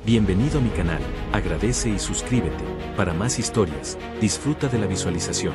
Bienvenido a mi canal, agradece y suscríbete. Para más historias, disfruta de la visualización.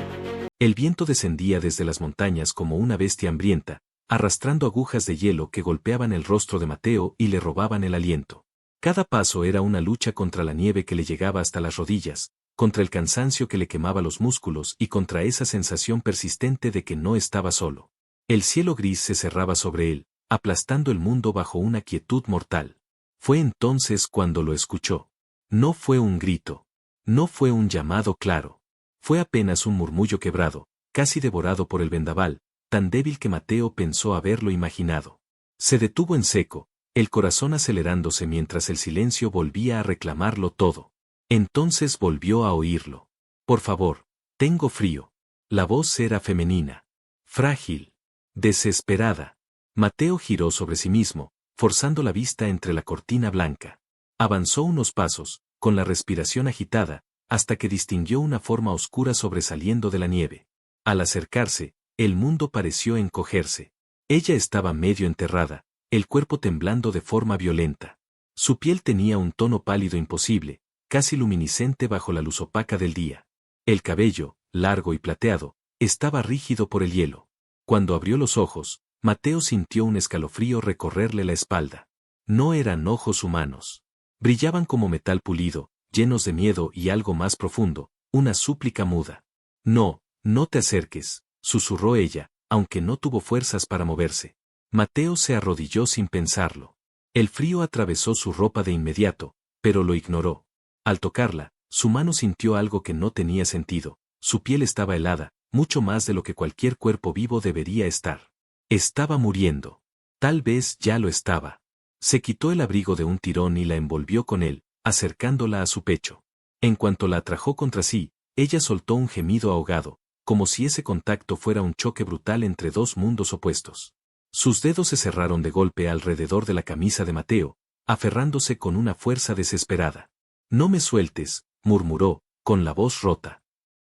El viento descendía desde las montañas como una bestia hambrienta, arrastrando agujas de hielo que golpeaban el rostro de Mateo y le robaban el aliento. Cada paso era una lucha contra la nieve que le llegaba hasta las rodillas, contra el cansancio que le quemaba los músculos y contra esa sensación persistente de que no estaba solo. El cielo gris se cerraba sobre él, aplastando el mundo bajo una quietud mortal. Fue entonces cuando lo escuchó. No fue un grito. No fue un llamado claro. Fue apenas un murmullo quebrado, casi devorado por el vendaval, tan débil que Mateo pensó haberlo imaginado. Se detuvo en seco, el corazón acelerándose mientras el silencio volvía a reclamarlo todo. Entonces volvió a oírlo. Por favor, tengo frío. La voz era femenina. Frágil. Desesperada. Mateo giró sobre sí mismo, forzando la vista entre la cortina blanca. Avanzó unos pasos, con la respiración agitada, hasta que distinguió una forma oscura sobresaliendo de la nieve. Al acercarse, el mundo pareció encogerse. Ella estaba medio enterrada, el cuerpo temblando de forma violenta. Su piel tenía un tono pálido imposible, casi luminiscente bajo la luz opaca del día. El cabello, largo y plateado, estaba rígido por el hielo. Cuando abrió los ojos, Mateo sintió un escalofrío recorrerle la espalda. No eran ojos humanos. Brillaban como metal pulido, llenos de miedo y algo más profundo, una súplica muda. No, no te acerques, susurró ella, aunque no tuvo fuerzas para moverse. Mateo se arrodilló sin pensarlo. El frío atravesó su ropa de inmediato, pero lo ignoró. Al tocarla, su mano sintió algo que no tenía sentido. Su piel estaba helada, mucho más de lo que cualquier cuerpo vivo debería estar. Estaba muriendo. Tal vez ya lo estaba. Se quitó el abrigo de un tirón y la envolvió con él, acercándola a su pecho. En cuanto la atrajo contra sí, ella soltó un gemido ahogado, como si ese contacto fuera un choque brutal entre dos mundos opuestos. Sus dedos se cerraron de golpe alrededor de la camisa de Mateo, aferrándose con una fuerza desesperada. No me sueltes, murmuró, con la voz rota.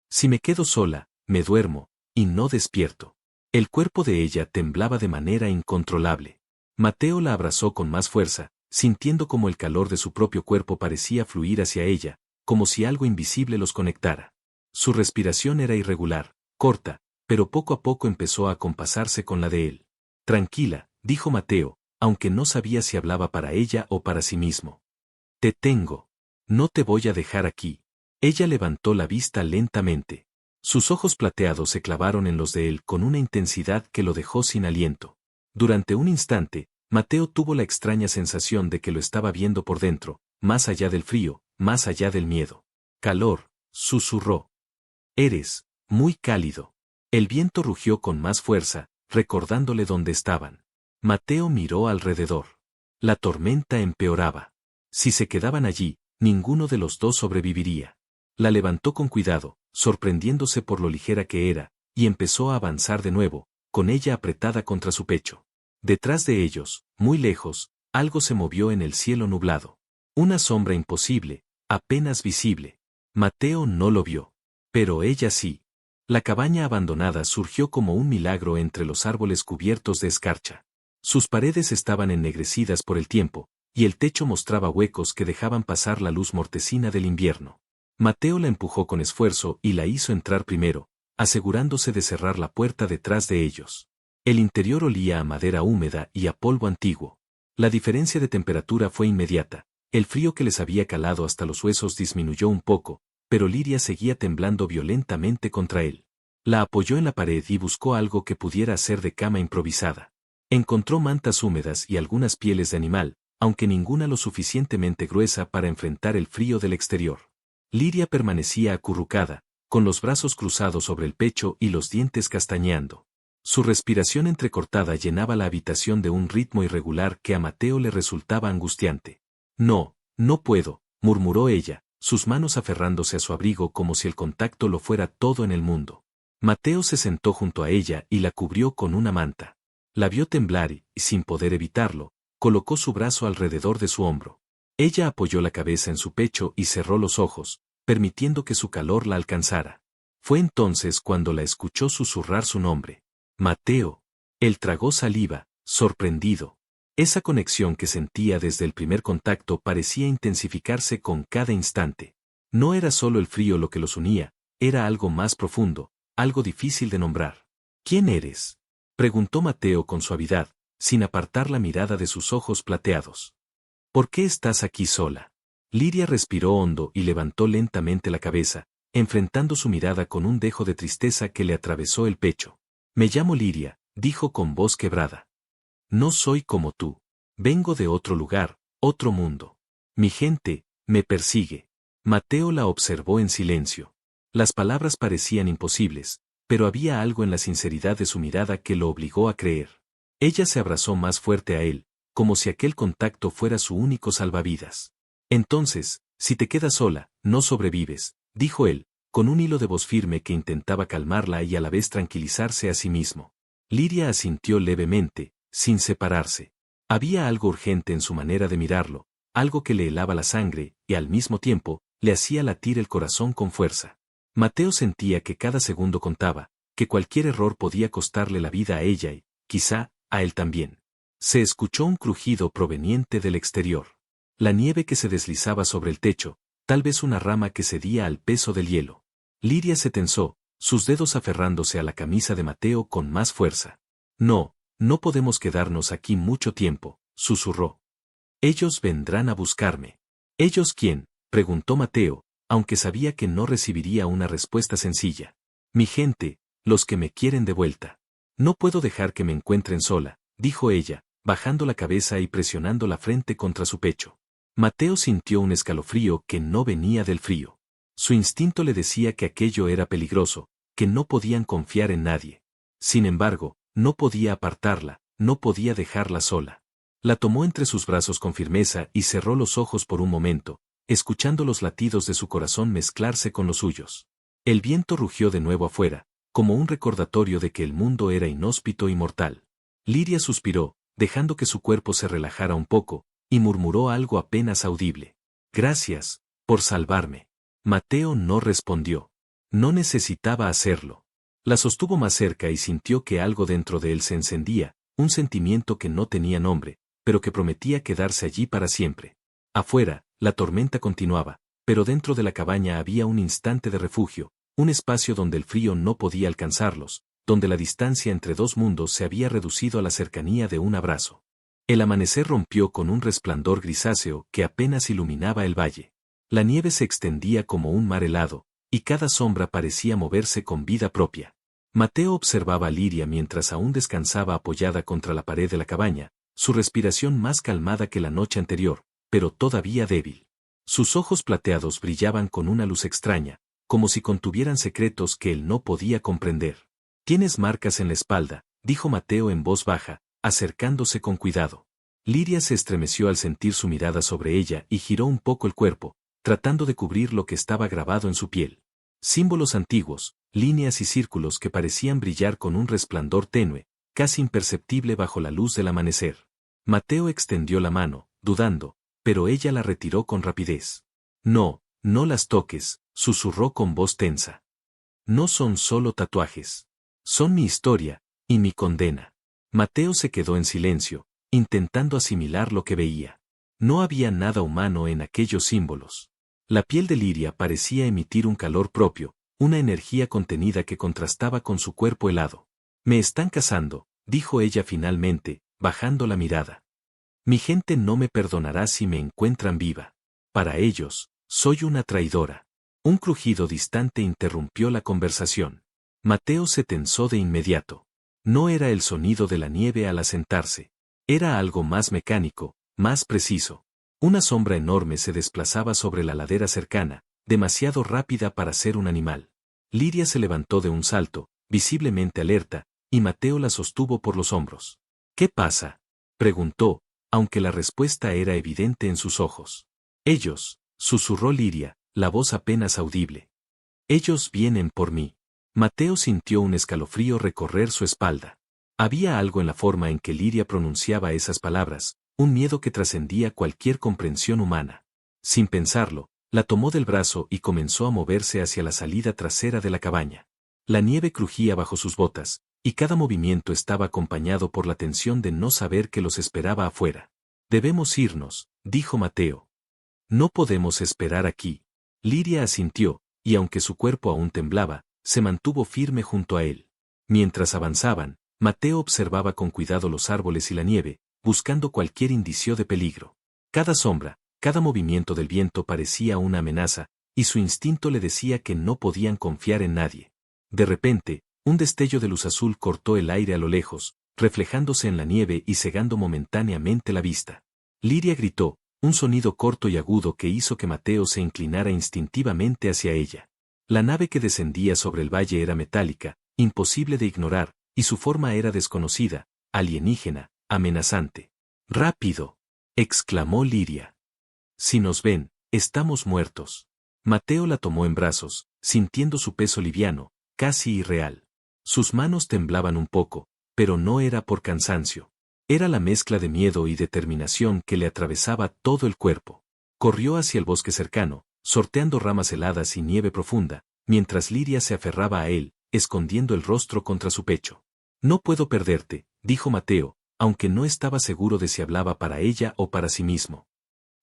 Si me quedo sola, me duermo, y no despierto. El cuerpo de ella temblaba de manera incontrolable. Mateo la abrazó con más fuerza, sintiendo como el calor de su propio cuerpo parecía fluir hacia ella, como si algo invisible los conectara. Su respiración era irregular, corta, pero poco a poco empezó a acompasarse con la de él. Tranquila, dijo Mateo, aunque no sabía si hablaba para ella o para sí mismo. Te tengo. No te voy a dejar aquí. Ella levantó la vista lentamente. Sus ojos plateados se clavaron en los de él con una intensidad que lo dejó sin aliento. Durante un instante, Mateo tuvo la extraña sensación de que lo estaba viendo por dentro, más allá del frío, más allá del miedo. Calor, susurró. Eres muy cálido. El viento rugió con más fuerza, recordándole dónde estaban. Mateo miró alrededor. La tormenta empeoraba. Si se quedaban allí, ninguno de los dos sobreviviría. La levantó con cuidado, sorprendiéndose por lo ligera que era, y empezó a avanzar de nuevo, con ella apretada contra su pecho. Detrás de ellos, muy lejos, algo se movió en el cielo nublado. Una sombra imposible, apenas visible. Mateo no lo vio. Pero ella sí. La cabaña abandonada surgió como un milagro entre los árboles cubiertos de escarcha. Sus paredes estaban ennegrecidas por el tiempo, y el techo mostraba huecos que dejaban pasar la luz mortecina del invierno. Mateo la empujó con esfuerzo y la hizo entrar primero, asegurándose de cerrar la puerta detrás de ellos. El interior olía a madera húmeda y a polvo antiguo. La diferencia de temperatura fue inmediata. El frío que les había calado hasta los huesos disminuyó un poco, pero Liria seguía temblando violentamente contra él. La apoyó en la pared y buscó algo que pudiera hacer de cama improvisada. Encontró mantas húmedas y algunas pieles de animal, aunque ninguna lo suficientemente gruesa para enfrentar el frío del exterior. Liria permanecía acurrucada, con los brazos cruzados sobre el pecho y los dientes castañeando. Su respiración entrecortada llenaba la habitación de un ritmo irregular que a Mateo le resultaba angustiante. No, no puedo, murmuró ella, sus manos aferrándose a su abrigo como si el contacto lo fuera todo en el mundo. Mateo se sentó junto a ella y la cubrió con una manta. La vio temblar y, sin poder evitarlo, colocó su brazo alrededor de su hombro. Ella apoyó la cabeza en su pecho y cerró los ojos, permitiendo que su calor la alcanzara. Fue entonces cuando la escuchó susurrar su nombre. Mateo. Él tragó saliva, sorprendido. Esa conexión que sentía desde el primer contacto parecía intensificarse con cada instante. No era solo el frío lo que los unía, era algo más profundo, algo difícil de nombrar. ¿Quién eres?, preguntó Mateo con suavidad, sin apartar la mirada de sus ojos plateados. ¿Por qué estás aquí sola? Liria respiró hondo y levantó lentamente la cabeza, enfrentando su mirada con un dejo de tristeza que le atravesó el pecho. Me llamo Liria, dijo con voz quebrada. No soy como tú. Vengo de otro lugar, otro mundo. Mi gente me persigue. Mateo la observó en silencio. Las palabras parecían imposibles, pero había algo en la sinceridad de su mirada que lo obligó a creer. Ella se abrazó más fuerte a él, como si aquel contacto fuera su único salvavidas. Entonces, si te quedas sola, no sobrevives, dijo él, con un hilo de voz firme que intentaba calmarla y a la vez tranquilizarse a sí mismo. Liria asintió levemente, sin separarse. Había algo urgente en su manera de mirarlo, algo que le helaba la sangre, y al mismo tiempo, le hacía latir el corazón con fuerza. Mateo sentía que cada segundo contaba, que cualquier error podía costarle la vida a ella y, quizá, a él también. Se escuchó un crujido proveniente del exterior. La nieve que se deslizaba sobre el techo, tal vez una rama que cedía al peso del hielo. Liria se tensó, sus dedos aferrándose a la camisa de Mateo con más fuerza. No, no podemos quedarnos aquí mucho tiempo, susurró. Ellos vendrán a buscarme. ¿Ellos quién?, preguntó Mateo, aunque sabía que no recibiría una respuesta sencilla. Mi gente, los que me quieren de vuelta. No puedo dejar que me encuentren sola, dijo ella, bajando la cabeza y presionando la frente contra su pecho. Mateo sintió un escalofrío que no venía del frío. Su instinto le decía que aquello era peligroso, que no podían confiar en nadie. Sin embargo, no podía apartarla, no podía dejarla sola. La tomó entre sus brazos con firmeza y cerró los ojos por un momento, escuchando los latidos de su corazón mezclarse con los suyos. El viento rugió de nuevo afuera, como un recordatorio de que el mundo era inhóspito y mortal. Liria suspiró, dejando que su cuerpo se relajara un poco, y murmuró algo apenas audible. Gracias, por salvarme. Mateo no respondió. No necesitaba hacerlo. La sostuvo más cerca y sintió que algo dentro de él se encendía, un sentimiento que no tenía nombre, pero que prometía quedarse allí para siempre. Afuera, la tormenta continuaba, pero dentro de la cabaña había un instante de refugio, un espacio donde el frío no podía alcanzarlos, donde la distancia entre dos mundos se había reducido a la cercanía de un abrazo. El amanecer rompió con un resplandor grisáceo que apenas iluminaba el valle. La nieve se extendía como un mar helado, y cada sombra parecía moverse con vida propia. Mateo observaba a Liria mientras aún descansaba apoyada contra la pared de la cabaña, su respiración más calmada que la noche anterior, pero todavía débil. Sus ojos plateados brillaban con una luz extraña, como si contuvieran secretos que él no podía comprender. Tienes marcas en la espalda, dijo Mateo en voz baja, acercándose con cuidado. Liria se estremeció al sentir su mirada sobre ella y giró un poco el cuerpo, tratando de cubrir lo que estaba grabado en su piel. Símbolos antiguos, líneas y círculos que parecían brillar con un resplandor tenue, casi imperceptible bajo la luz del amanecer. Mateo extendió la mano, dudando, pero ella la retiró con rapidez. No, no las toques, susurró con voz tensa. No son solo tatuajes. Son mi historia, y mi condena. Mateo se quedó en silencio, intentando asimilar lo que veía. No había nada humano en aquellos símbolos. La piel de Liria parecía emitir un calor propio, una energía contenida que contrastaba con su cuerpo helado. Me están cazando, dijo ella finalmente, bajando la mirada. Mi gente no me perdonará si me encuentran viva. Para ellos, soy una traidora. Un crujido distante interrumpió la conversación. Mateo se tensó de inmediato. No era el sonido de la nieve al asentarse. Era algo más mecánico, más preciso. Una sombra enorme se desplazaba sobre la ladera cercana, demasiado rápida para ser un animal. Liria se levantó de un salto, visiblemente alerta, y Mateo la sostuvo por los hombros. ¿Qué pasa?, preguntó, aunque la respuesta era evidente en sus ojos. Ellos, susurró Liria, la voz apenas audible. Ellos vienen por mí. Mateo sintió un escalofrío recorrer su espalda. Había algo en la forma en que Liria pronunciaba esas palabras, un miedo que trascendía cualquier comprensión humana. Sin pensarlo, la tomó del brazo y comenzó a moverse hacia la salida trasera de la cabaña. La nieve crujía bajo sus botas, y cada movimiento estaba acompañado por la tensión de no saber qué los esperaba afuera. Debemos irnos, dijo Mateo. No podemos esperar aquí. Liria asintió, y aunque su cuerpo aún temblaba, se mantuvo firme junto a él. Mientras avanzaban, Mateo observaba con cuidado los árboles y la nieve, buscando cualquier indicio de peligro. Cada sombra, cada movimiento del viento parecía una amenaza, y su instinto le decía que no podían confiar en nadie. De repente, un destello de luz azul cortó el aire a lo lejos, reflejándose en la nieve y cegando momentáneamente la vista. Liria gritó, un sonido corto y agudo que hizo que Mateo se inclinara instintivamente hacia ella. La nave que descendía sobre el valle era metálica, imposible de ignorar, y su forma era desconocida, alienígena, amenazante. ¡Rápido!, exclamó Liria. Si nos ven, estamos muertos. Mateo la tomó en brazos, sintiendo su peso liviano, casi irreal. Sus manos temblaban un poco, pero no era por cansancio. Era la mezcla de miedo y determinación que le atravesaba todo el cuerpo. Corrió hacia el bosque cercano, sorteando ramas heladas y nieve profunda, mientras Liria se aferraba a él, escondiendo el rostro contra su pecho. No puedo perderte, dijo Mateo, aunque no estaba seguro de si hablaba para ella o para sí mismo.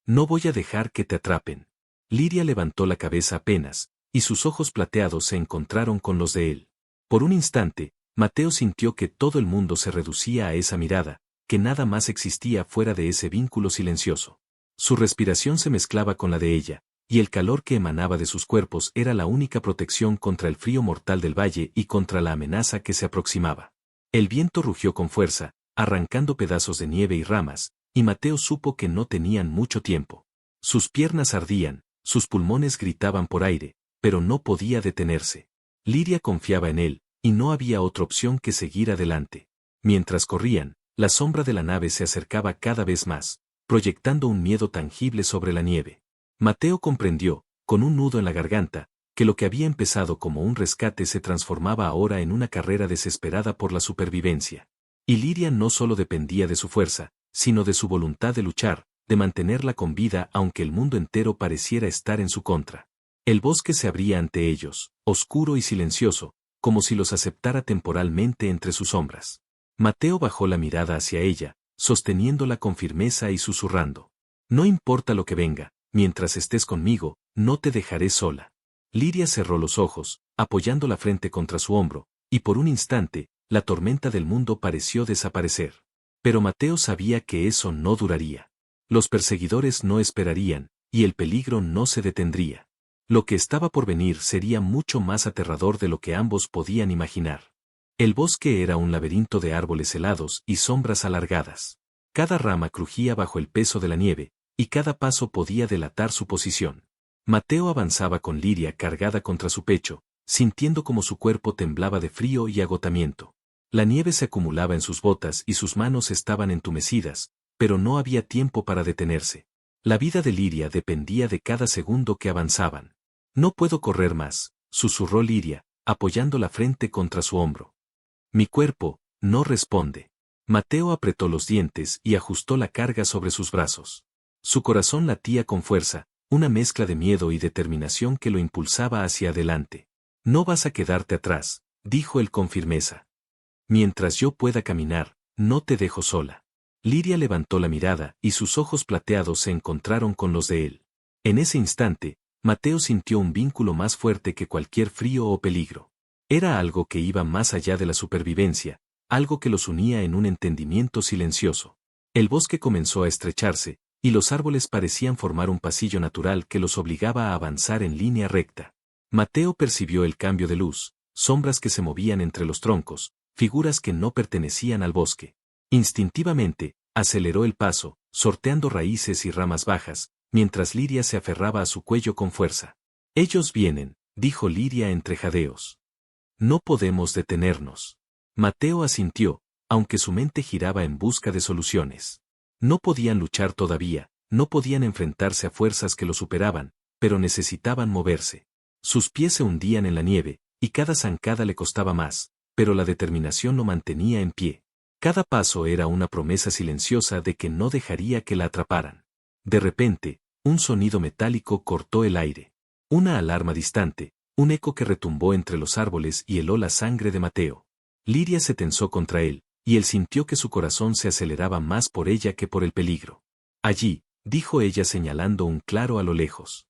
No voy a dejar que te atrapen. Liria levantó la cabeza apenas, y sus ojos plateados se encontraron con los de él. Por un instante, Mateo sintió que todo el mundo se reducía a esa mirada, que nada más existía fuera de ese vínculo silencioso. Su respiración se mezclaba con la de ella, y el calor que emanaba de sus cuerpos era la única protección contra el frío mortal del valle y contra la amenaza que se aproximaba. El viento rugió con fuerza, arrancando pedazos de nieve y ramas, y Mateo supo que no tenían mucho tiempo. Sus piernas ardían, sus pulmones gritaban por aire, pero no podía detenerse. Liria confiaba en él, y no había otra opción que seguir adelante. Mientras corrían, la sombra de la nave se acercaba cada vez más, proyectando un miedo tangible sobre la nieve. Mateo comprendió, con un nudo en la garganta, que lo que había empezado como un rescate se transformaba ahora en una carrera desesperada por la supervivencia. Y Liria no solo dependía de su fuerza, sino de su voluntad de luchar, de mantenerla con vida aunque el mundo entero pareciera estar en su contra. El bosque se abría ante ellos, oscuro y silencioso, como si los aceptara temporalmente entre sus sombras. Mateo bajó la mirada hacia ella, sosteniéndola con firmeza y susurrando. No importa lo que venga, mientras estés conmigo, no te dejaré sola. Liria cerró los ojos, apoyando la frente contra su hombro, y por un instante, la tormenta del mundo pareció desaparecer. Pero Mateo sabía que eso no duraría. Los perseguidores no esperarían, y el peligro no se detendría. Lo que estaba por venir sería mucho más aterrador de lo que ambos podían imaginar. El bosque era un laberinto de árboles helados y sombras alargadas. Cada rama crujía bajo el peso de la nieve, y cada paso podía delatar su posición. Mateo avanzaba con Liria cargada contra su pecho, sintiendo como su cuerpo temblaba de frío y agotamiento. La nieve se acumulaba en sus botas y sus manos estaban entumecidas, pero no había tiempo para detenerse. La vida de Liria dependía de cada segundo que avanzaban. No puedo correr más, susurró Liria, apoyando la frente contra su hombro. Mi cuerpo no responde. Mateo apretó los dientes y ajustó la carga sobre sus brazos. Su corazón latía con fuerza, una mezcla de miedo y determinación que lo impulsaba hacia adelante. No vas a quedarte atrás, dijo él con firmeza. Mientras yo pueda caminar, no te dejo sola. Liria levantó la mirada y sus ojos plateados se encontraron con los de él. En ese instante, Mateo sintió un vínculo más fuerte que cualquier frío o peligro. Era algo que iba más allá de la supervivencia, algo que los unía en un entendimiento silencioso. El bosque comenzó a estrecharse, y los árboles parecían formar un pasillo natural que los obligaba a avanzar en línea recta. Mateo percibió el cambio de luz, sombras que se movían entre los troncos, figuras que no pertenecían al bosque. Instintivamente, aceleró el paso, sorteando raíces y ramas bajas, mientras Liria se aferraba a su cuello con fuerza. Ellos vienen, dijo Liria entre jadeos. No podemos detenernos. Mateo asintió, aunque su mente giraba en busca de soluciones. No podían luchar todavía, no podían enfrentarse a fuerzas que lo superaban, pero necesitaban moverse. Sus pies se hundían en la nieve, y cada zancada le costaba más, pero la determinación lo mantenía en pie. Cada paso era una promesa silenciosa de que no dejaría que la atraparan. De repente, un sonido metálico cortó el aire. Una alarma distante, un eco que retumbó entre los árboles y heló la sangre de Mateo. Liria se tensó contra él, y él sintió que su corazón se aceleraba más por ella que por el peligro. Allí, dijo ella señalando un claro a lo lejos.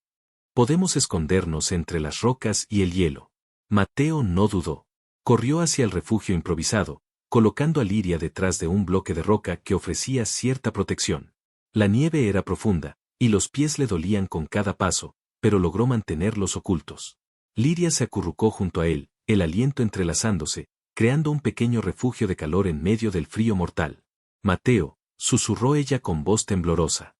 Podemos escondernos entre las rocas y el hielo. Mateo no dudó. Corrió hacia el refugio improvisado, colocando a Liria detrás de un bloque de roca que ofrecía cierta protección. La nieve era profunda, y los pies le dolían con cada paso, pero logró mantenerlos ocultos. Liria se acurrucó junto a él, el aliento entrelazándose, creando un pequeño refugio de calor en medio del frío mortal. Mateo, susurró ella con voz temblorosa.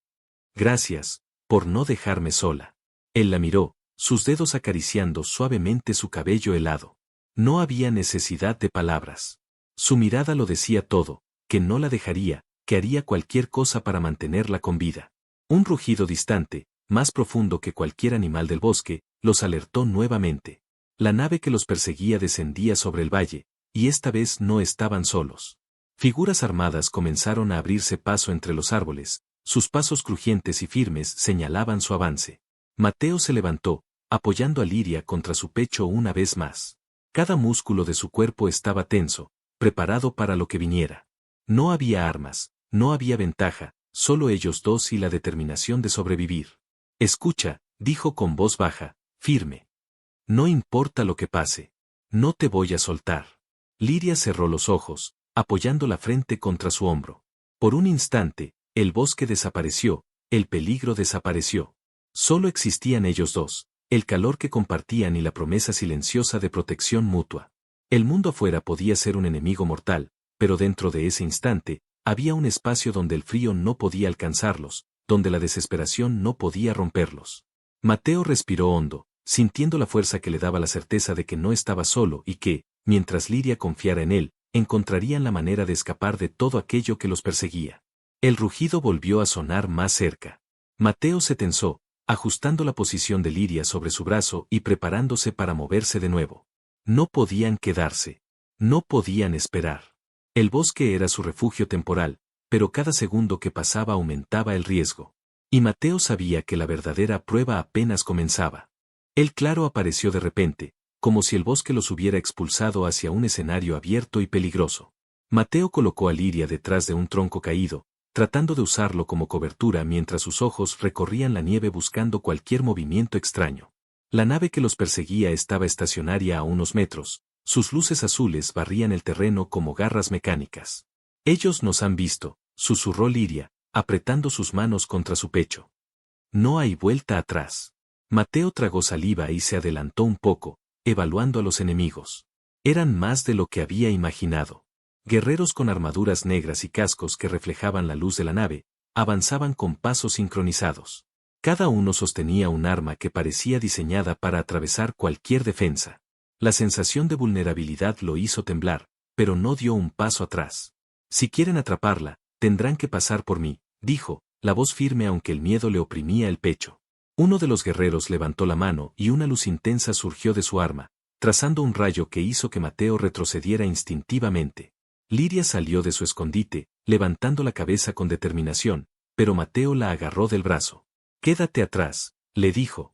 Gracias, por no dejarme sola. Él la miró, sus dedos acariciando suavemente su cabello helado. No había necesidad de palabras. Su mirada lo decía todo, que no la dejaría, que haría cualquier cosa para mantenerla con vida. Un rugido distante, más profundo que cualquier animal del bosque, los alertó nuevamente. La nave que los perseguía descendía sobre el valle, y esta vez no estaban solos. Figuras armadas comenzaron a abrirse paso entre los árboles, sus pasos crujientes y firmes señalaban su avance. Mateo se levantó, apoyando a Liria contra su pecho una vez más. Cada músculo de su cuerpo estaba tenso, preparado para lo que viniera. No había armas, no había ventaja, solo ellos dos y la determinación de sobrevivir. Escucha, dijo con voz baja, firme. No importa lo que pase. No te voy a soltar. Liria cerró los ojos, apoyando la frente contra su hombro. Por un instante, el bosque desapareció, el peligro desapareció. Solo existían ellos dos, el calor que compartían y la promesa silenciosa de protección mutua. El mundo afuera podía ser un enemigo mortal, pero dentro de ese instante, había un espacio donde el frío no podía alcanzarlos, donde la desesperación no podía romperlos. Mateo respiró hondo, sintiendo la fuerza que le daba la certeza de que no estaba solo y que, mientras Liria confiara en él, encontrarían la manera de escapar de todo aquello que los perseguía. El rugido volvió a sonar más cerca. Mateo se tensó, ajustando la posición de Liria sobre su brazo y preparándose para moverse de nuevo. No podían quedarse. No podían esperar. El bosque era su refugio temporal, pero cada segundo que pasaba aumentaba el riesgo. Y Mateo sabía que la verdadera prueba apenas comenzaba. El claro apareció de repente, como si el bosque los hubiera expulsado hacia un escenario abierto y peligroso. Mateo colocó a Liria detrás de un tronco caído, tratando de usarlo como cobertura mientras sus ojos recorrían la nieve buscando cualquier movimiento extraño. La nave que los perseguía estaba estacionaria a unos metros, sus luces azules barrían el terreno como garras mecánicas. Ellos nos han visto, susurró Liria, apretando sus manos contra su pecho. No hay vuelta atrás. Mateo tragó saliva y se adelantó un poco, evaluando a los enemigos. Eran más de lo que había imaginado. Guerreros con armaduras negras y cascos que reflejaban la luz de la nave, avanzaban con pasos sincronizados. Cada uno sostenía un arma que parecía diseñada para atravesar cualquier defensa. La sensación de vulnerabilidad lo hizo temblar, pero no dio un paso atrás. Si quieren atraparla, tendrán que pasar por mí, dijo, la voz firme aunque el miedo le oprimía el pecho. Uno de los guerreros levantó la mano y una luz intensa surgió de su arma, trazando un rayo que hizo que Mateo retrocediera instintivamente. Liria salió de su escondite, levantando la cabeza con determinación, pero Mateo la agarró del brazo. «Quédate atrás», le dijo.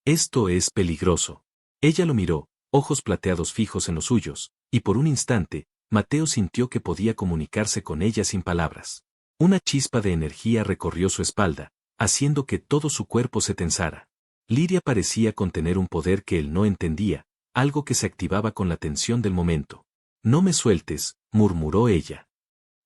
«Esto es peligroso». Ella lo miró, ojos plateados fijos en los suyos, y por un instante, Mateo sintió que podía comunicarse con ella sin palabras. Una chispa de energía recorrió su espalda, haciendo que todo su cuerpo se tensara. Liria parecía contener un poder que él no entendía, algo que se activaba con la tensión del momento. «No me sueltes», murmuró ella.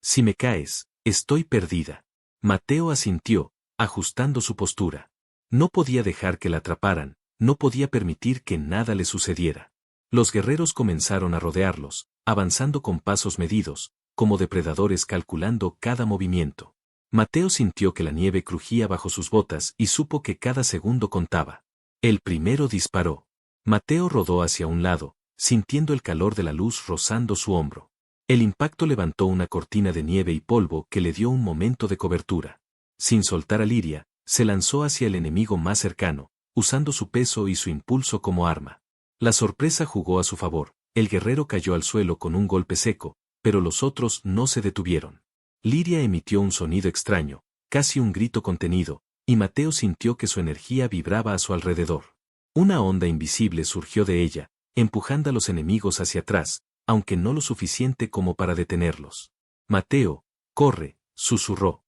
«Si me caes, estoy perdida». Mateo asintió, ajustando su postura. No podía dejar que la atraparan, no podía permitir que nada le sucediera. Los guerreros comenzaron a rodearlos, avanzando con pasos medidos, como depredadores calculando cada movimiento. Mateo sintió que la nieve crujía bajo sus botas y supo que cada segundo contaba. El primero disparó. Mateo rodó hacia un lado, sintiendo el calor de la luz rozando su hombro. El impacto levantó una cortina de nieve y polvo que le dio un momento de cobertura. Sin soltar a Liria, se lanzó hacia el enemigo más cercano, usando su peso y su impulso como arma. La sorpresa jugó a su favor, el guerrero cayó al suelo con un golpe seco, pero los otros no se detuvieron. Liria emitió un sonido extraño, casi un grito contenido, y Mateo sintió que su energía vibraba a su alrededor. Una onda invisible surgió de ella, empujando a los enemigos hacia atrás, aunque no lo suficiente como para detenerlos. Mateo, corre, susurró.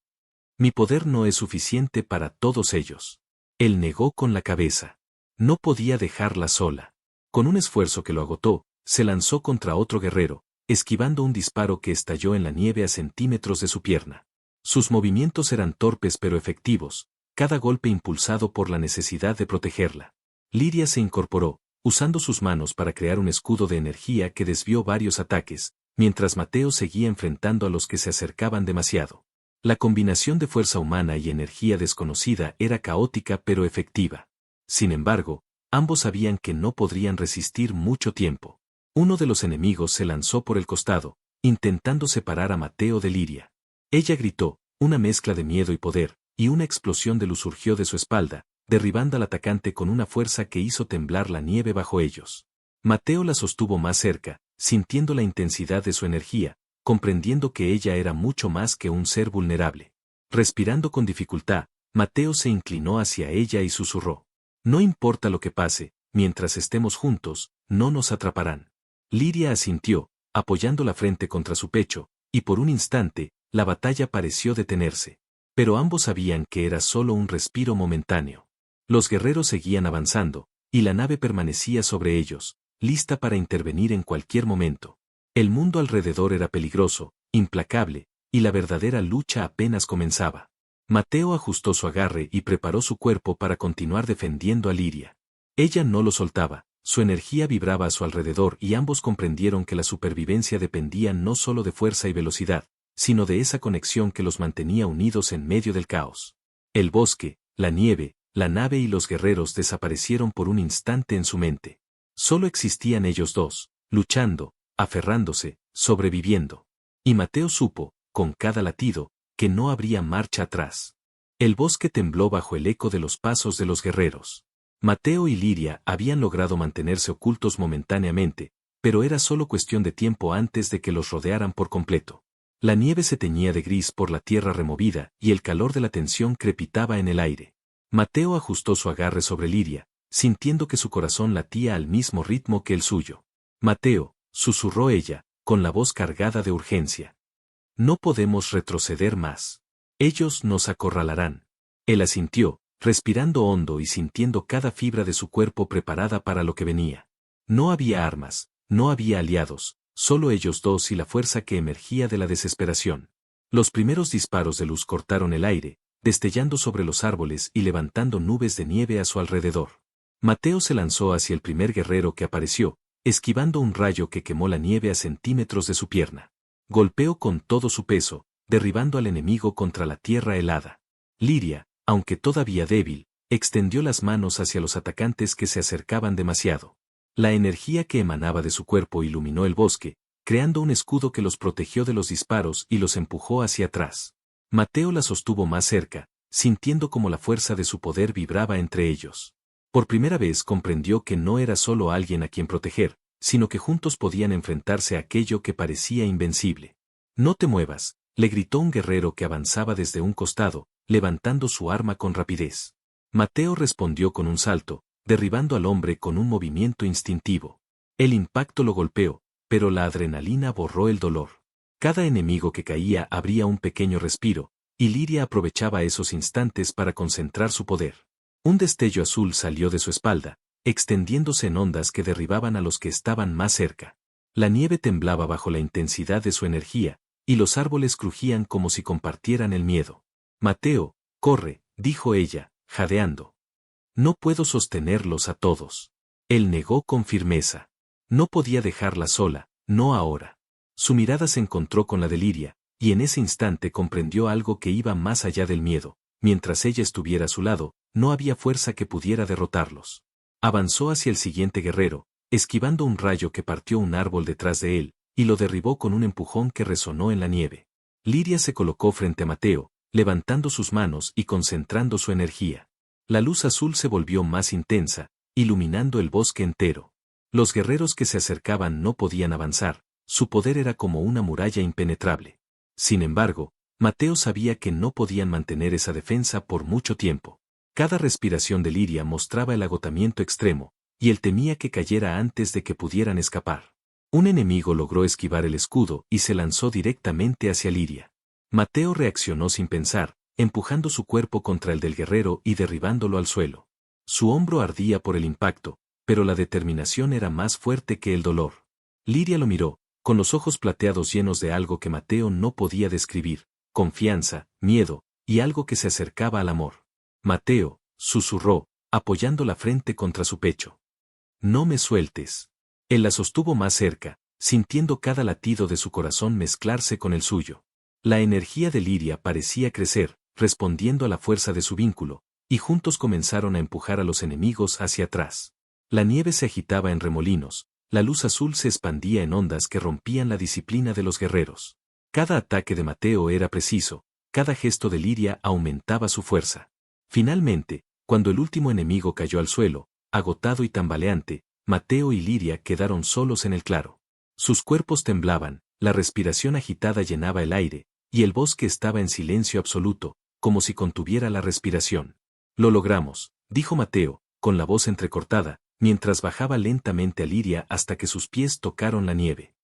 Mi poder no es suficiente para todos ellos. Él negó con la cabeza. No podía dejarla sola. Con un esfuerzo que lo agotó, se lanzó contra otro guerrero, esquivando un disparo que estalló en la nieve a centímetros de su pierna. Sus movimientos eran torpes pero efectivos, cada golpe impulsado por la necesidad de protegerla. Liria se incorporó, usando sus manos para crear un escudo de energía que desvió varios ataques, mientras Mateo seguía enfrentando a los que se acercaban demasiado. La combinación de fuerza humana y energía desconocida era caótica pero efectiva. Sin embargo, ambos sabían que no podrían resistir mucho tiempo. Uno de los enemigos se lanzó por el costado, intentando separar a Mateo de Liria. Ella gritó, una mezcla de miedo y poder, y una explosión de luz surgió de su espalda, derribando al atacante con una fuerza que hizo temblar la nieve bajo ellos. Mateo la sostuvo más cerca, sintiendo la intensidad de su energía, comprendiendo que ella era mucho más que un ser vulnerable. Respirando con dificultad, Mateo se inclinó hacia ella y susurró. No importa lo que pase, mientras estemos juntos, no nos atraparán. Liria asintió, apoyando la frente contra su pecho, y por un instante, la batalla pareció detenerse. Pero ambos sabían que era solo un respiro momentáneo. Los guerreros seguían avanzando, y la nave permanecía sobre ellos, lista para intervenir en cualquier momento. El mundo alrededor era peligroso, implacable, y la verdadera lucha apenas comenzaba. Mateo ajustó su agarre y preparó su cuerpo para continuar defendiendo a Liria. Ella no lo soltaba, su energía vibraba a su alrededor y ambos comprendieron que la supervivencia dependía no solo de fuerza y velocidad, sino de esa conexión que los mantenía unidos en medio del caos. El bosque, la nieve, la nave y los guerreros desaparecieron por un instante en su mente. Solo existían ellos dos, luchando, aferrándose, sobreviviendo. Y Mateo supo, con cada latido, que no habría marcha atrás. El bosque tembló bajo el eco de los pasos de los guerreros. Mateo y Liria habían logrado mantenerse ocultos momentáneamente, pero era solo cuestión de tiempo antes de que los rodearan por completo. La nieve se teñía de gris por la tierra removida y el calor de la tensión crepitaba en el aire. Mateo ajustó su agarre sobre Liria, sintiendo que su corazón latía al mismo ritmo que el suyo. Mateo, susurró ella, con la voz cargada de urgencia. No podemos retroceder más. Ellos nos acorralarán. Él asintió, respirando hondo y sintiendo cada fibra de su cuerpo preparada para lo que venía. No había armas, no había aliados, solo ellos dos y la fuerza que emergía de la desesperación. Los primeros disparos de luz cortaron el aire, destellando sobre los árboles y levantando nubes de nieve a su alrededor. Mateo se lanzó hacia el primer guerrero que apareció, esquivando un rayo que quemó la nieve a centímetros de su pierna. Golpeó con todo su peso, derribando al enemigo contra la tierra helada. Liria, aunque todavía débil, extendió las manos hacia los atacantes que se acercaban demasiado. La energía que emanaba de su cuerpo iluminó el bosque, creando un escudo que los protegió de los disparos y los empujó hacia atrás. Mateo la sostuvo más cerca, sintiendo como la fuerza de su poder vibraba entre ellos. Por primera vez comprendió que no era solo alguien a quien proteger, sino que juntos podían enfrentarse a aquello que parecía invencible. No te muevas, le gritó un guerrero que avanzaba desde un costado, levantando su arma con rapidez. Mateo respondió con un salto, derribando al hombre con un movimiento instintivo. El impacto lo golpeó, pero la adrenalina borró el dolor. Cada enemigo que caía abría un pequeño respiro, y Liria aprovechaba esos instantes para concentrar su poder. Un destello azul salió de su espalda, extendiéndose en ondas que derribaban a los que estaban más cerca. La nieve temblaba bajo la intensidad de su energía, y los árboles crujían como si compartieran el miedo. Mateo, corre, dijo ella, jadeando. No puedo sostenerlos a todos. Él negó con firmeza. No podía dejarla sola, no ahora. Su mirada se encontró con la de Liria, y en ese instante comprendió algo que iba más allá del miedo. Mientras ella estuviera a su lado, no había fuerza que pudiera derrotarlos. Avanzó hacia el siguiente guerrero, esquivando un rayo que partió un árbol detrás de él, y lo derribó con un empujón que resonó en la nieve. Liria se colocó frente a Mateo, levantando sus manos y concentrando su energía. La luz azul se volvió más intensa, iluminando el bosque entero. Los guerreros que se acercaban no podían avanzar, su poder era como una muralla impenetrable. Sin embargo, Mateo sabía que no podían mantener esa defensa por mucho tiempo. Cada respiración de Liria mostraba el agotamiento extremo, y él temía que cayera antes de que pudieran escapar. Un enemigo logró esquivar el escudo y se lanzó directamente hacia Liria. Mateo reaccionó sin pensar, empujando su cuerpo contra el del guerrero y derribándolo al suelo. Su hombro ardía por el impacto, pero la determinación era más fuerte que el dolor. Liria lo miró, con los ojos plateados llenos de algo que Mateo no podía describir, confianza, miedo, y algo que se acercaba al amor. Mateo, susurró, apoyando la frente contra su pecho. No me sueltes. Él la sostuvo más cerca, sintiendo cada latido de su corazón mezclarse con el suyo. La energía de Liria parecía crecer, respondiendo a la fuerza de su vínculo, y juntos comenzaron a empujar a los enemigos hacia atrás. La nieve se agitaba en remolinos, la luz azul se expandía en ondas que rompían la disciplina de los guerreros. Cada ataque de Mateo era preciso, cada gesto de Liria aumentaba su fuerza. Finalmente, cuando el último enemigo cayó al suelo, agotado y tambaleante, Mateo y Liria quedaron solos en el claro. Sus cuerpos temblaban, la respiración agitada llenaba el aire, y el bosque estaba en silencio absoluto, como si contuviera la respiración. Lo logramos, dijo Mateo, con la voz entrecortada, mientras bajaba lentamente a Liria hasta que sus pies tocaron la nieve.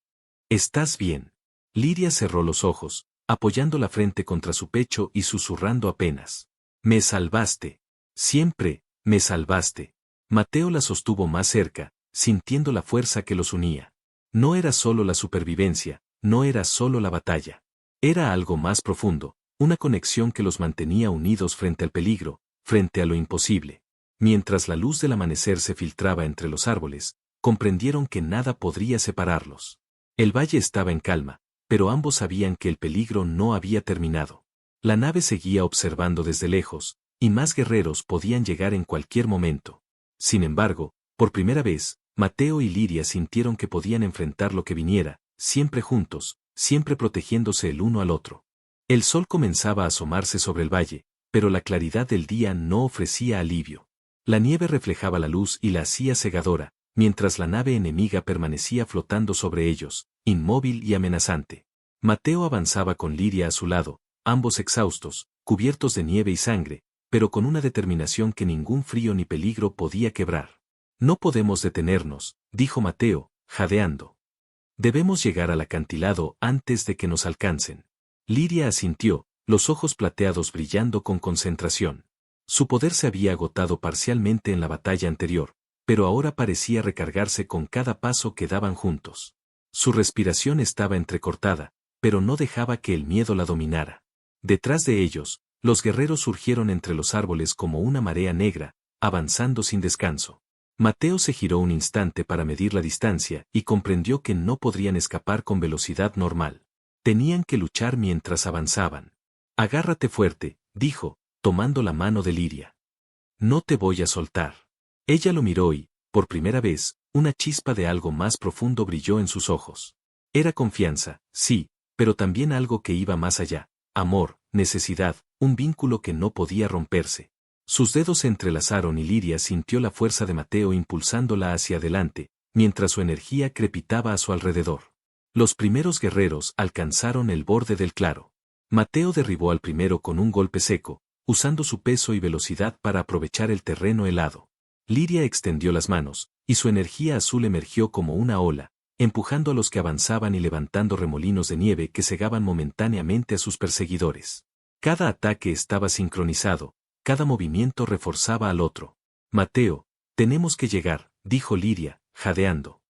¿Estás bien? Liria cerró los ojos, apoyando la frente contra su pecho y susurrando apenas. Me salvaste. Siempre, me salvaste. Mateo la sostuvo más cerca, sintiendo la fuerza que los unía. No era solo la supervivencia, no era solo la batalla. Era algo más profundo, una conexión que los mantenía unidos frente al peligro, frente a lo imposible. Mientras la luz del amanecer se filtraba entre los árboles, comprendieron que nada podría separarlos. El valle estaba en calma, pero ambos sabían que el peligro no había terminado. La nave seguía observando desde lejos, y más guerreros podían llegar en cualquier momento. Sin embargo, por primera vez, Mateo y Liria sintieron que podían enfrentar lo que viniera, siempre juntos, siempre protegiéndose el uno al otro. El sol comenzaba a asomarse sobre el valle, pero la claridad del día no ofrecía alivio. La nieve reflejaba la luz y la hacía cegadora, mientras la nave enemiga permanecía flotando sobre ellos, inmóvil y amenazante. Mateo avanzaba con Liria a su lado, ambos exhaustos, cubiertos de nieve y sangre, pero con una determinación que ningún frío ni peligro podía quebrar. No podemos detenernos, dijo Mateo, jadeando. Debemos llegar al acantilado antes de que nos alcancen. Liria asintió, los ojos plateados brillando con concentración. Su poder se había agotado parcialmente en la batalla anterior, pero ahora parecía recargarse con cada paso que daban juntos. Su respiración estaba entrecortada, pero no dejaba que el miedo la dominara. Detrás de ellos, los guerreros surgieron entre los árboles como una marea negra, avanzando sin descanso. Mateo se giró un instante para medir la distancia y comprendió que no podrían escapar con velocidad normal. Tenían que luchar mientras avanzaban. Agárrate fuerte, dijo, tomando la mano de Liria. No te voy a soltar. Ella lo miró y, por primera vez, una chispa de algo más profundo brilló en sus ojos. Era confianza, sí, pero también algo que iba más allá. Amor, necesidad, un vínculo que no podía romperse. Sus dedos se entrelazaron y Liria sintió la fuerza de Mateo impulsándola hacia adelante, mientras su energía crepitaba a su alrededor. Los primeros guerreros alcanzaron el borde del claro. Mateo derribó al primero con un golpe seco, usando su peso y velocidad para aprovechar el terreno helado. Liria extendió las manos, y su energía azul emergió como una ola, empujando a los que avanzaban y levantando remolinos de nieve que cegaban momentáneamente a sus perseguidores. Cada ataque estaba sincronizado, cada movimiento reforzaba al otro. Mateo, tenemos que llegar, dijo Liria, jadeando.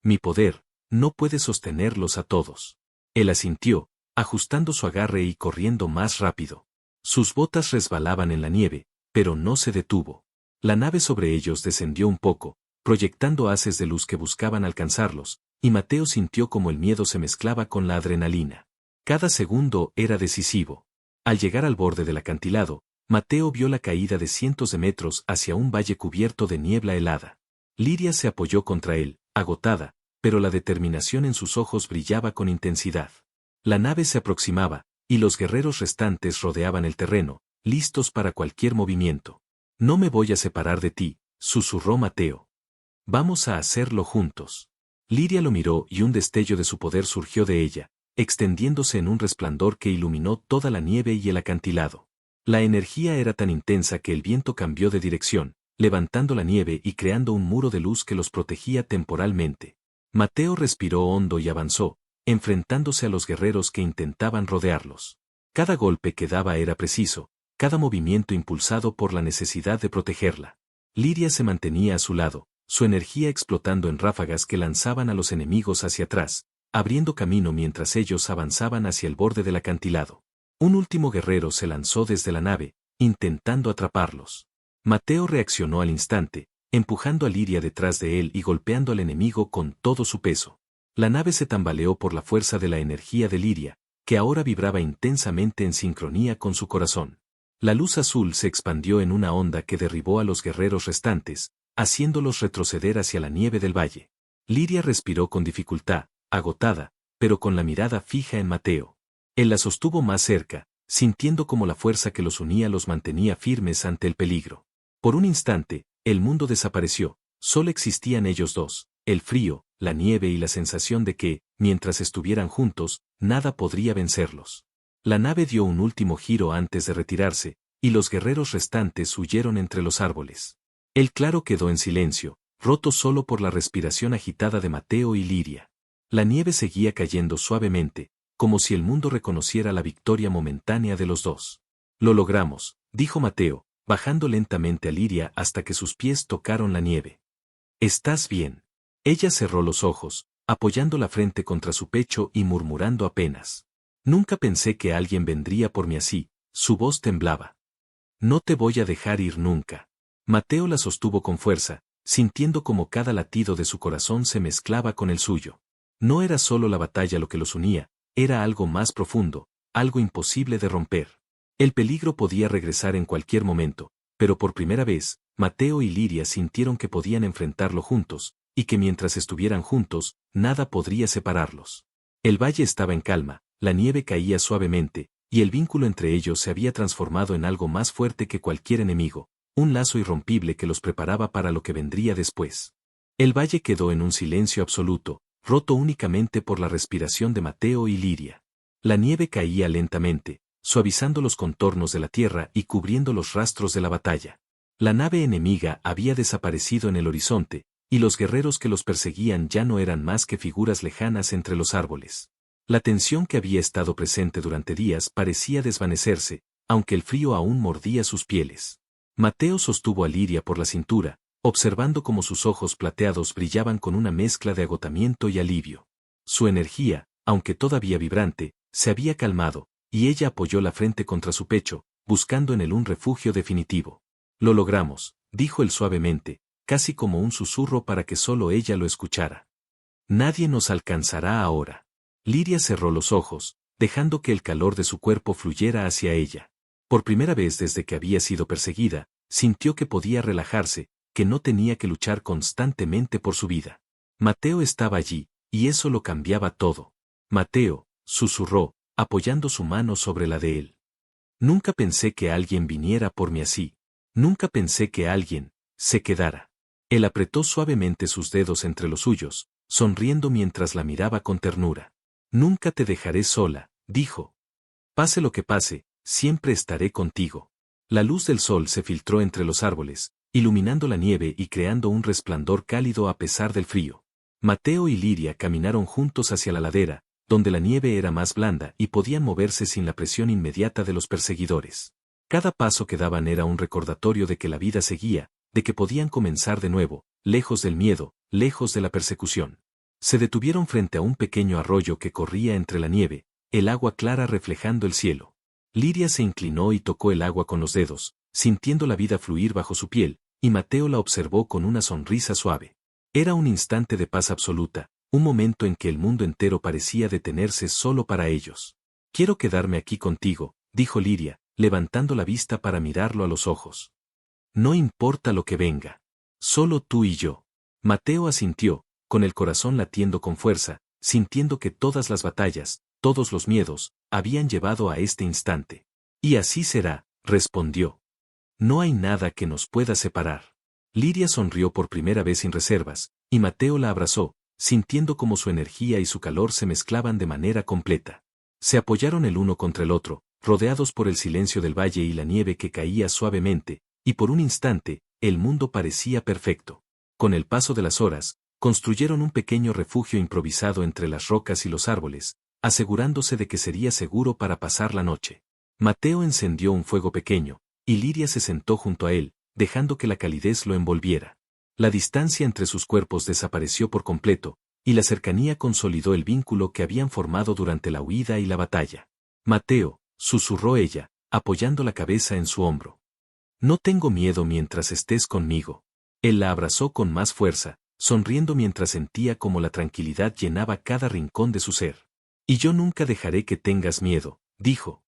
Mi poder, no puede sostenerlos a todos. Él asintió, ajustando su agarre y corriendo más rápido. Sus botas resbalaban en la nieve, pero no se detuvo. La nave sobre ellos descendió un poco, proyectando haces de luz que buscaban alcanzarlos, y Mateo sintió como el miedo se mezclaba con la adrenalina. Cada segundo era decisivo. Al llegar al borde del acantilado, Mateo vio la caída de cientos de metros hacia un valle cubierto de niebla helada. Liria se apoyó contra él, agotada, pero la determinación en sus ojos brillaba con intensidad. La nave se aproximaba, y los guerreros restantes rodeaban el terreno, listos para cualquier movimiento. No me voy a separar de ti, susurró Mateo. Vamos a hacerlo juntos. Liria lo miró y un destello de su poder surgió de ella, extendiéndose en un resplandor que iluminó toda la nieve y el acantilado. La energía era tan intensa que el viento cambió de dirección, levantando la nieve y creando un muro de luz que los protegía temporalmente. Mateo respiró hondo y avanzó, enfrentándose a los guerreros que intentaban rodearlos. Cada golpe que daba era preciso, cada movimiento impulsado por la necesidad de protegerla. Liria se mantenía a su lado, su energía explotando en ráfagas que lanzaban a los enemigos hacia atrás, abriendo camino mientras ellos avanzaban hacia el borde del acantilado. Un último guerrero se lanzó desde la nave, intentando atraparlos. Mateo reaccionó al instante, empujando a Liria detrás de él y golpeando al enemigo con todo su peso. La nave se tambaleó por la fuerza de la energía de Liria, que ahora vibraba intensamente en sincronía con su corazón. La luz azul se expandió en una onda que derribó a los guerreros restantes, haciéndolos retroceder hacia la nieve del valle. Liria respiró con dificultad, agotada, pero con la mirada fija en Mateo. Él la sostuvo más cerca, sintiendo como la fuerza que los unía los mantenía firmes ante el peligro. Por un instante, el mundo desapareció, solo existían ellos dos, el frío, la nieve y la sensación de que, mientras estuvieran juntos, nada podría vencerlos. La nave dio un último giro antes de retirarse, y los guerreros restantes huyeron entre los árboles. El claro quedó en silencio, roto solo por la respiración agitada de Mateo y Liria. La nieve seguía cayendo suavemente, como si el mundo reconociera la victoria momentánea de los dos. Lo logramos, dijo Mateo, bajando lentamente a Liria hasta que sus pies tocaron la nieve. ¿Estás bien? Ella cerró los ojos, apoyando la frente contra su pecho y murmurando apenas. Nunca pensé que alguien vendría por mí así, su voz temblaba. No te voy a dejar ir nunca. Mateo la sostuvo con fuerza, sintiendo como cada latido de su corazón se mezclaba con el suyo. No era solo la batalla lo que los unía, era algo más profundo, algo imposible de romper. El peligro podía regresar en cualquier momento, pero por primera vez, Mateo y Liria sintieron que podían enfrentarlo juntos, y que mientras estuvieran juntos, nada podría separarlos. El valle estaba en calma, la nieve caía suavemente, y el vínculo entre ellos se había transformado en algo más fuerte que cualquier enemigo, un lazo irrompible que los preparaba para lo que vendría después. El valle quedó en un silencio absoluto, roto únicamente por la respiración de Mateo y Liria. La nieve caía lentamente, suavizando los contornos de la tierra y cubriendo los rastros de la batalla. La nave enemiga había desaparecido en el horizonte, y los guerreros que los perseguían ya no eran más que figuras lejanas entre los árboles. La tensión que había estado presente durante días parecía desvanecerse, aunque el frío aún mordía sus pieles. Mateo sostuvo a Liria por la cintura, observando cómo sus ojos plateados brillaban con una mezcla de agotamiento y alivio. Su energía, aunque todavía vibrante, se había calmado, y ella apoyó la frente contra su pecho, buscando en él un refugio definitivo. Lo logramos, dijo él suavemente, casi como un susurro para que solo ella lo escuchara. Nadie nos alcanzará ahora. Liria cerró los ojos, dejando que el calor de su cuerpo fluyera hacia ella. Por primera vez desde que había sido perseguida, sintió que podía relajarse, que no tenía que luchar constantemente por su vida. Mateo estaba allí, y eso lo cambiaba todo. Mateo, susurró, apoyando su mano sobre la de él. Nunca pensé que alguien viniera por mí así. Nunca pensé que alguien se quedara. Él apretó suavemente sus dedos entre los suyos, sonriendo mientras la miraba con ternura. Nunca te dejaré sola, dijo. Pase lo que pase, siempre estaré contigo. La luz del sol se filtró entre los árboles, iluminando la nieve y creando un resplandor cálido a pesar del frío. Mateo y Liria caminaron juntos hacia la ladera, donde la nieve era más blanda y podían moverse sin la presión inmediata de los perseguidores. Cada paso que daban era un recordatorio de que la vida seguía, de que podían comenzar de nuevo, lejos del miedo, lejos de la persecución. Se detuvieron frente a un pequeño arroyo que corría entre la nieve, el agua clara reflejando el cielo. Liria se inclinó y tocó el agua con los dedos, sintiendo la vida fluir bajo su piel, y Mateo la observó con una sonrisa suave. Era un instante de paz absoluta, un momento en que el mundo entero parecía detenerse solo para ellos. Quiero quedarme aquí contigo, dijo Liria, levantando la vista para mirarlo a los ojos. No importa lo que venga. Solo tú y yo. Mateo asintió, con el corazón latiendo con fuerza, sintiendo que todas las batallas, todos los miedos, habían llevado a este instante. Y así será, respondió. No hay nada que nos pueda separar. Liria sonrió por primera vez sin reservas, y Mateo la abrazó, sintiendo como su energía y su calor se mezclaban de manera completa. Se apoyaron el uno contra el otro, rodeados por el silencio del valle y la nieve que caía suavemente, y por un instante, el mundo parecía perfecto. Con el paso de las horas, Construyeron un pequeño refugio improvisado entre las rocas y los árboles, asegurándose de que sería seguro para pasar la noche. Mateo encendió un fuego pequeño, y Liria se sentó junto a él, dejando que la calidez lo envolviera. La distancia entre sus cuerpos desapareció por completo, y la cercanía consolidó el vínculo que habían formado durante la huida y la batalla. Mateo, susurró ella, apoyando la cabeza en su hombro. No tengo miedo mientras estés conmigo. Él la abrazó con más fuerza, sonriendo mientras sentía como la tranquilidad llenaba cada rincón de su ser. Y yo nunca dejaré que tengas miedo, dijo.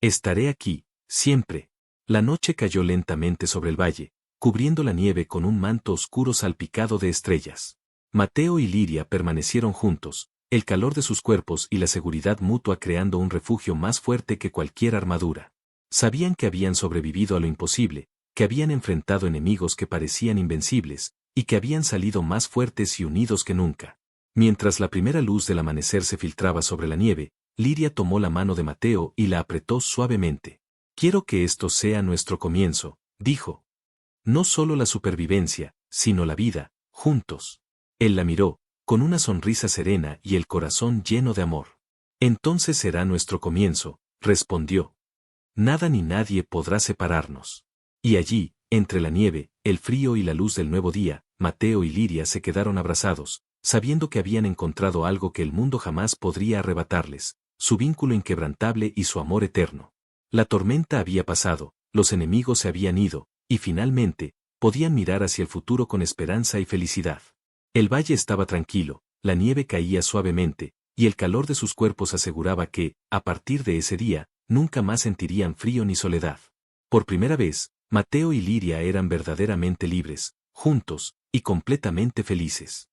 Estaré aquí, siempre. La noche cayó lentamente sobre el valle, cubriendo la nieve con un manto oscuro salpicado de estrellas. Mateo y Liria permanecieron juntos, el calor de sus cuerpos y la seguridad mutua creando un refugio más fuerte que cualquier armadura. Sabían que habían sobrevivido a lo imposible, que habían enfrentado enemigos que parecían invencibles, y que habían salido más fuertes y unidos que nunca. Mientras la primera luz del amanecer se filtraba sobre la nieve, Liria tomó la mano de Mateo y la apretó suavemente. Quiero que esto sea nuestro comienzo, dijo. No solo la supervivencia, sino la vida, juntos. Él la miró, con una sonrisa serena y el corazón lleno de amor. Entonces será nuestro comienzo, respondió. Nada ni nadie podrá separarnos. Y allí, entre la nieve, el frío y la luz del nuevo día, Mateo y Liria se quedaron abrazados, sabiendo que habían encontrado algo que el mundo jamás podría arrebatarles, su vínculo inquebrantable y su amor eterno. La tormenta había pasado, los enemigos se habían ido, y finalmente, podían mirar hacia el futuro con esperanza y felicidad. El valle estaba tranquilo, la nieve caía suavemente, y el calor de sus cuerpos aseguraba que, a partir de ese día, nunca más sentirían frío ni soledad. Por primera vez, Mateo y Liria eran verdaderamente libres, juntos, y completamente felices.